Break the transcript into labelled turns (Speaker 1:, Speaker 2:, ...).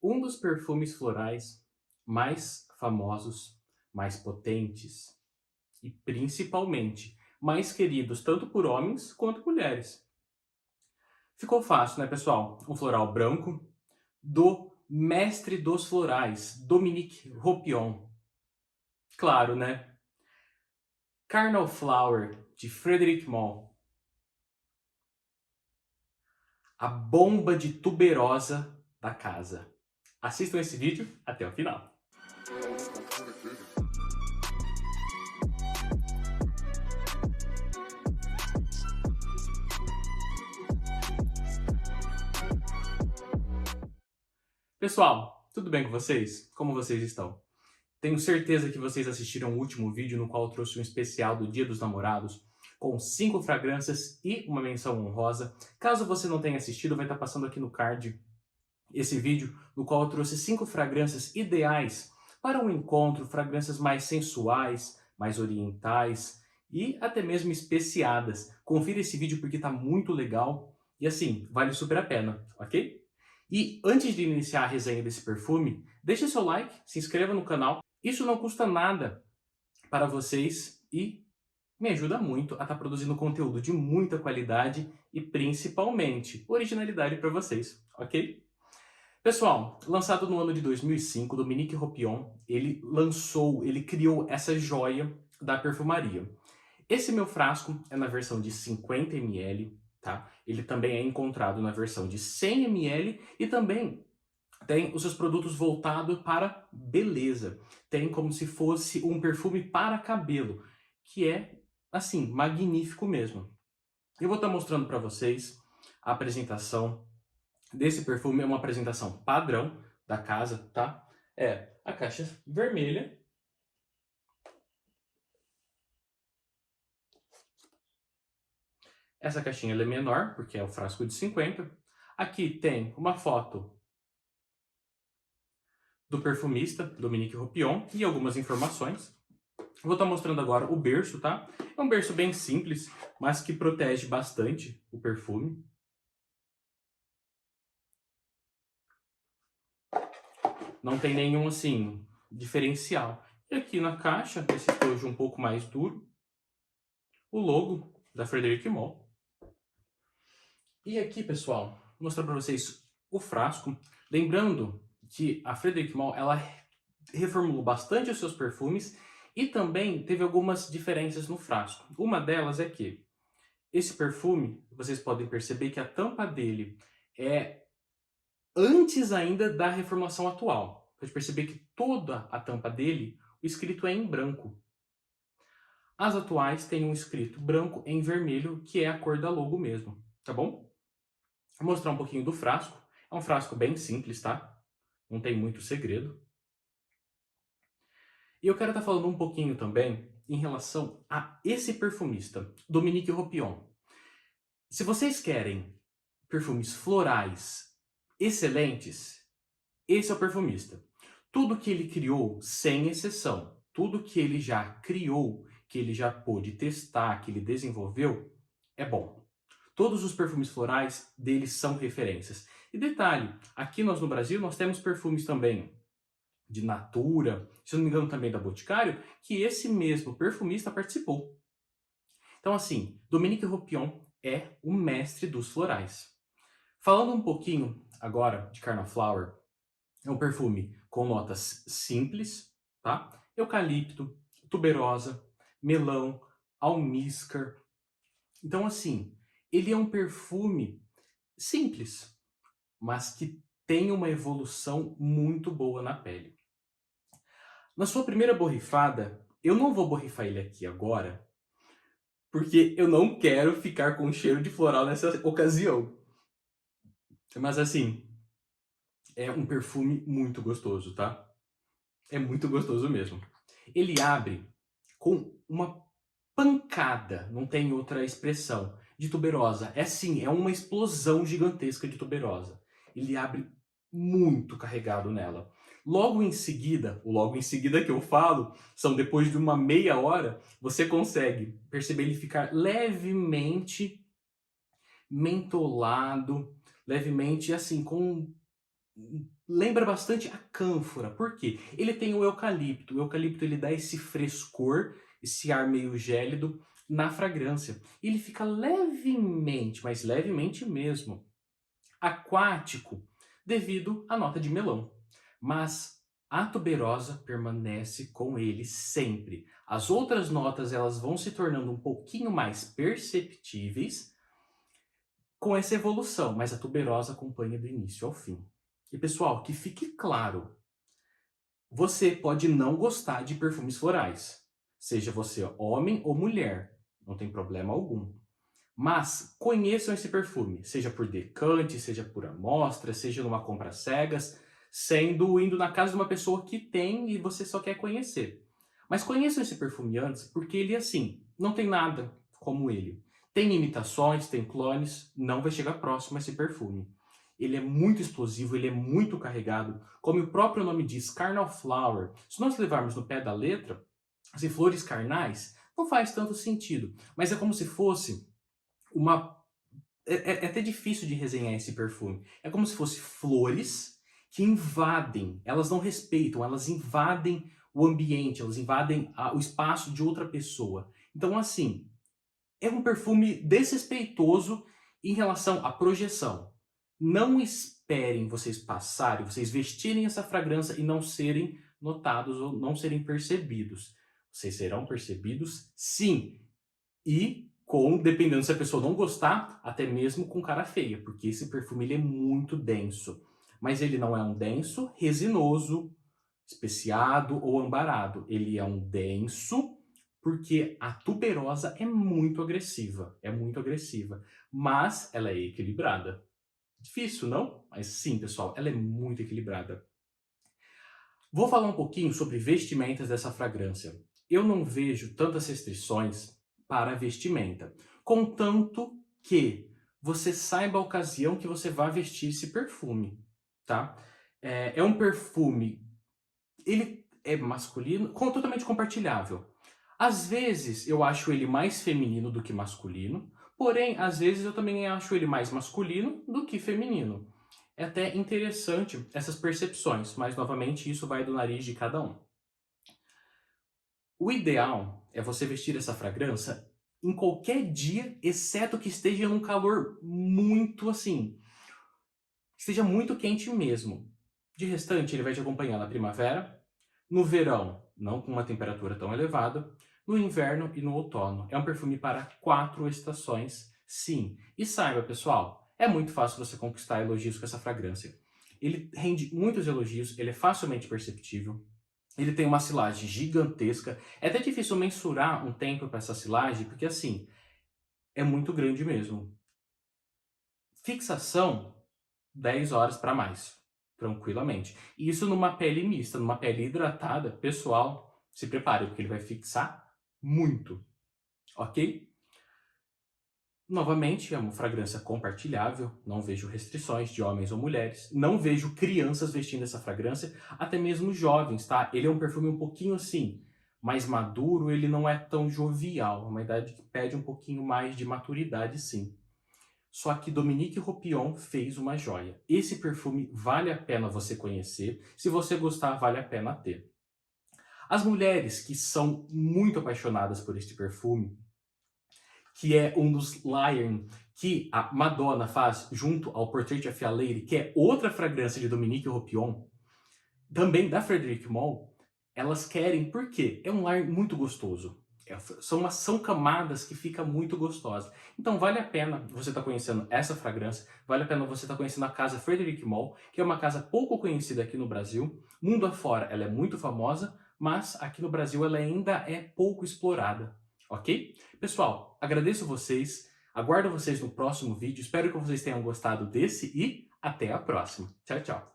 Speaker 1: Um dos perfumes florais mais famosos, mais potentes e principalmente mais queridos tanto por homens quanto mulheres. Ficou fácil, né, pessoal? Um floral branco do mestre dos florais, Dominique Ropion. Claro, né? Carnal Flower, de Frederic Malle. A bomba de tuberosa da casa. Assistam esse vídeo até o final. Pessoal, tudo bem com vocês? Como vocês estão? Tenho certeza que vocês assistiram o último vídeo no qual eu trouxe um especial do Dia dos Namorados, com 5 fragrâncias e uma menção honrosa. Caso você não tenha assistido, vai estar passando aqui no card esse vídeo, no qual eu trouxe 5 fragrâncias ideais para um encontro, fragrâncias mais sensuais, mais orientais e até mesmo especiadas. Confira esse vídeo porque está muito legal e assim, vale super a pena, ok? E antes de iniciar a resenha desse perfume, deixe seu like, se inscreva no canal. Isso não custa nada para vocês e me ajuda muito a estar produzindo conteúdo de muita qualidade e principalmente originalidade para vocês, ok? Pessoal, lançado no ano de 2005, Dominique Ropion, ele criou essa joia da perfumaria. Esse meu frasco é na versão de 50 ml, tá? Ele também é encontrado na versão de 100 ml e também tem os seus produtos voltados para beleza. Tem como se fosse um perfume para cabelo, que é, assim, magnífico mesmo. Eu vou estar mostrando para vocês a apresentação desse perfume. É uma apresentação padrão da casa, tá? É a caixa vermelha. Essa caixinha ela é menor, porque é o frasco de 50. Aqui tem uma foto do perfumista, Dominique Ropion, e algumas informações. Vou estar mostrando agora o berço, tá? É um berço bem simples, mas que protege bastante o perfume. Não tem nenhum, assim, diferencial. E aqui na caixa, esse estojo um pouco mais duro, o logo da Frederic Malle. E aqui, pessoal, vou mostrar para vocês o frasco. Lembrando que a Frederic Malle, ela reformulou bastante os seus perfumes e também teve algumas diferenças no frasco. Uma delas é que esse perfume, vocês podem perceber que a tampa dele é antes ainda da reformulação atual. Pode perceber que toda a tampa dele, o escrito é em branco. As atuais têm um escrito branco em vermelho, que é a cor da logo mesmo, tá bom? Vou mostrar um pouquinho do frasco. É um frasco bem simples, tá? Não tem muito segredo. E eu quero estar falando um pouquinho também em relação a esse perfumista, Dominique Ropion. Se vocês querem perfumes florais excelentes, esse é o perfumista. Tudo que ele criou, sem exceção, tudo que ele já criou, que ele já pôde testar, que ele desenvolveu, é bom. Todos os perfumes florais deles são referências. E detalhe, aqui nós no Brasil nós temos perfumes também de Natura, se não me engano também da Boticário, que esse mesmo perfumista participou. Então assim, Dominique Ropion é o mestre dos florais. Falando um pouquinho agora de Carnal Flower, é um perfume com notas simples, tá? Eucalipto, tuberosa, melão, almíscar. Então assim, ele é um perfume simples, mas que tem uma evolução muito boa na pele. Na sua primeira borrifada, eu não vou borrifar ele aqui agora, porque eu não quero ficar com cheiro de floral nessa ocasião. Mas assim, é um perfume muito gostoso, tá? É muito gostoso mesmo. Ele abre com uma pancada, não tem outra expressão, de tuberosa. É sim, é uma explosão gigantesca de tuberosa. Ele abre muito carregado nela. O logo em seguida que eu falo, são depois de uma meia hora, você consegue perceber ele ficar levemente mentolado, levemente assim, com lembra bastante a cânfora. Por quê? Ele tem o eucalipto. O eucalipto ele dá esse frescor, esse ar meio gélido na fragrância. Ele fica levemente, mas levemente mesmo, aquático devido à nota de melão. Mas a tuberosa permanece com ele sempre. As outras notas elas vão se tornando um pouquinho mais perceptíveis com essa evolução, mas a tuberosa acompanha do início ao fim. E pessoal, que fique claro, você pode não gostar de perfumes florais, seja você homem ou mulher, não tem problema algum. Mas conheçam esse perfume, seja por decante, seja por amostra, seja numa compra às cegas, indo na casa de uma pessoa que tem e você só quer conhecer. Mas conheçam esse perfume antes, porque ele assim, não tem nada como ele. Tem imitações, tem clones, não vai chegar próximo a esse perfume. Ele é muito explosivo, ele é muito carregado, como o próprio nome diz, carnal flower. Se nós levarmos no pé da letra, assim, flores carnais, não faz tanto sentido, mas é como se fosse uma é até difícil de resenhar esse perfume. É como se fosse flores que invadem, elas não respeitam, elas invadem o ambiente, elas invadem o espaço de outra pessoa. Então, assim, é um perfume desrespeitoso em relação à projeção. Não esperem vocês passarem, vocês vestirem essa fragrância e não serem notados ou não serem percebidos. Vocês serão percebidos, sim, e dependendo se a pessoa não gostar, até mesmo com cara feia, porque esse perfume ele é muito denso. Mas ele não é um denso resinoso, especiado ou ambarado. Ele é um denso porque a tuberosa é muito agressiva, mas ela é equilibrada. Difícil, não? Mas sim, pessoal, ela é muito equilibrada. Vou falar um pouquinho sobre vestimentas dessa fragrância. Eu não vejo tantas restrições para a vestimenta, contanto que você saiba a ocasião que você vai vestir esse perfume, tá? É um perfume, ele é masculino, totalmente compartilhável. Às vezes eu acho ele mais feminino do que masculino, porém, às vezes eu também acho ele mais masculino do que feminino. É até interessante essas percepções, mas novamente isso vai do nariz de cada um. O ideal é você vestir essa fragrância em qualquer dia, exceto que esteja num calor muito assim, esteja muito quente mesmo. De restante, ele vai te acompanhar na primavera, no verão, não com uma temperatura tão elevada, no inverno e no outono. É um perfume para 4 estações, sim. E saiba, pessoal, é muito fácil você conquistar elogios com essa fragrância. Ele rende muitos elogios, ele é facilmente perceptível, ele tem uma silagem gigantesca. É até difícil mensurar um tempo para essa silagem, porque assim, é muito grande mesmo. Fixação, 10 horas para mais, tranquilamente. Isso numa pele mista, numa pele hidratada, pessoal, se prepare, porque ele vai fixar muito, ok? Novamente, é uma fragrância compartilhável, não vejo restrições de homens ou mulheres, não vejo crianças vestindo essa fragrância, até mesmo jovens, tá? Ele é um perfume um pouquinho assim, mais maduro, ele não é tão jovial, é uma idade que pede um pouquinho mais de maturidade, sim. Só que Dominique Ropion fez uma joia. Esse perfume vale a pena você conhecer, se você gostar, vale a pena ter. As mulheres que são muito apaixonadas por este perfume, que é um dos Lion que a Madonna faz junto ao Portrait of a Lady, que é outra fragrância de Dominique Ropion, também da Frederic Malle, elas querem, por quê? É um lar muito gostoso. São camadas que fica muito gostosa. Então vale a pena você estar conhecendo essa fragrância, vale a pena você estar conhecendo a casa Frederic Malle, que é uma casa pouco conhecida aqui no Brasil. Mundo afora ela é muito famosa, mas aqui no Brasil ela ainda é pouco explorada, ok? Pessoal, agradeço vocês, aguardo vocês no próximo vídeo, espero que vocês tenham gostado desse e até a próxima. Tchau, tchau!